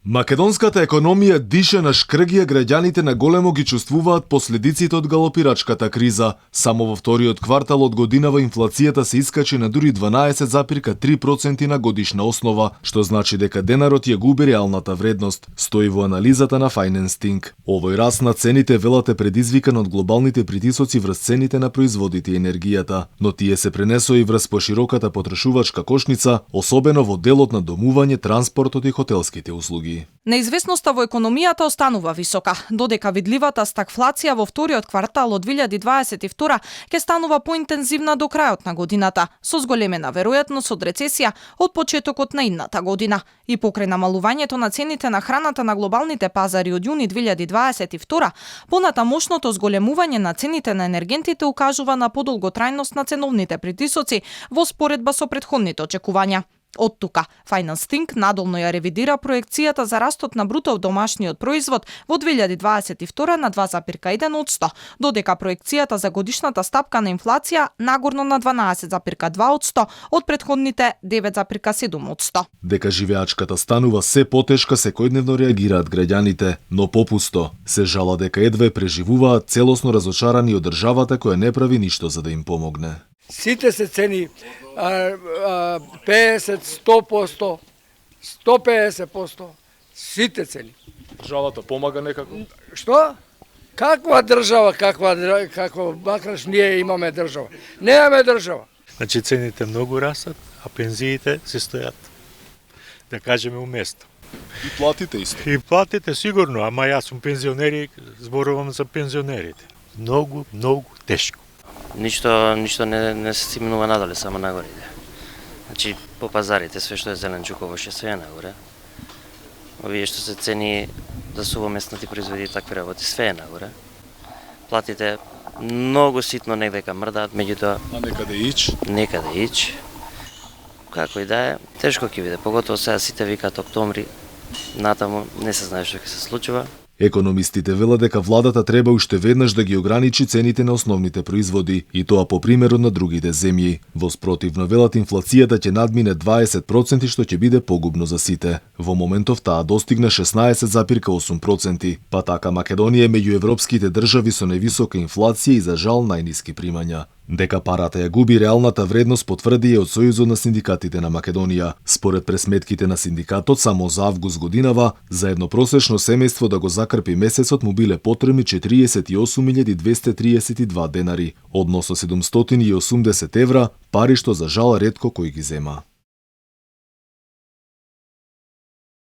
Македонската економија дише на шкргија, граѓаните на големо ги чувствуваат последиците од галопирачката криза. Само во вториот квартал од годинава инфлацијата се искачи на дури 12,3% на годишна основа, што значи дека денарот ја губи реалната вредност, стои во анализата на Financing. Овој раст на цените велат е предизвикан од глобалните притисоци врз цените на производите и енергијата, но тие се пренесоа и врз пошироката потрошувачка кошница, особено во делот на домување, транспортот и хотелските услуги. Неизвестноста во економијата останува висока, додека видливата стагфлација во вториот квартал од 2022 ќе станува поинтензивна до крајот на годината, со зголемена веројатност од рецесија од почетокот на идната година. И покрај намалувањето на цените на храната на глобалните пазари од јуни 2022, понатамошното зголемување на цените на енергентите укажува на подолготрајност на ценовните притисоци во споредба со претходните очекувања. Од тука, Financing надолно ја ревидира проекцијата за растот на брутов домашниот производ во 2022 на 2,1%, додека проекцијата за годишната стапка на инфлација нагорно на 12,2% од претходните 9,7%. Дека живеачката станува се потешка, секојдневно реагираат граѓаните, но попусто се жала дека едва преживуваат, целосно разочарани од државата која не прави ништо за да им помогне. Сите се цени 50, 100%, 150%, сите цени. Државата помага некако? Што? Каква држава, каква бакраш ние имаме држава? Немаме држава. Значи цените многу растат, а пензиите се стојат. Да кажеме уместо. И платите исто? И платите сигурно, ама јас сум пензионер и зборувам за пензионерите. Многу тешко. Ништо не се стимнува надоле, само нагоре иде. Значи, по пазарите, све што е зеленчуково ще све е нагоре. Овие што се цени за сувоместнати производи и такви работи, све е нагоре. Платите многу ситно негдека мрдаат, меѓутоа... А некаде ич? Некаде ич. Како и да е, тешко ќе биде, поготово сега сите викаат октомври, натаму не се знае што ќе се случува. Економистите велат дека владата треба уште веднаш да ги ограничи цените на основните производи, и тоа по примерот на другите земји. Во спротивно велат инфлацијата ќе надмине 20%, што ќе биде погубно за сите. Во моментов таа достигна 16,8%, па така Македонија е меѓу европските држави со највисока инфлација и за жал најниски примања. Дека парата ја губи реалната вредност потврди и од Сојузот на синдикатите на Македонија. Според пресметките на синдикатот, само за август годинава, за едно просечно семејство да го закрпи месецот му биле потребни 48.232 денари, односно 780 евра, пари што за жал ретко кој ги зема.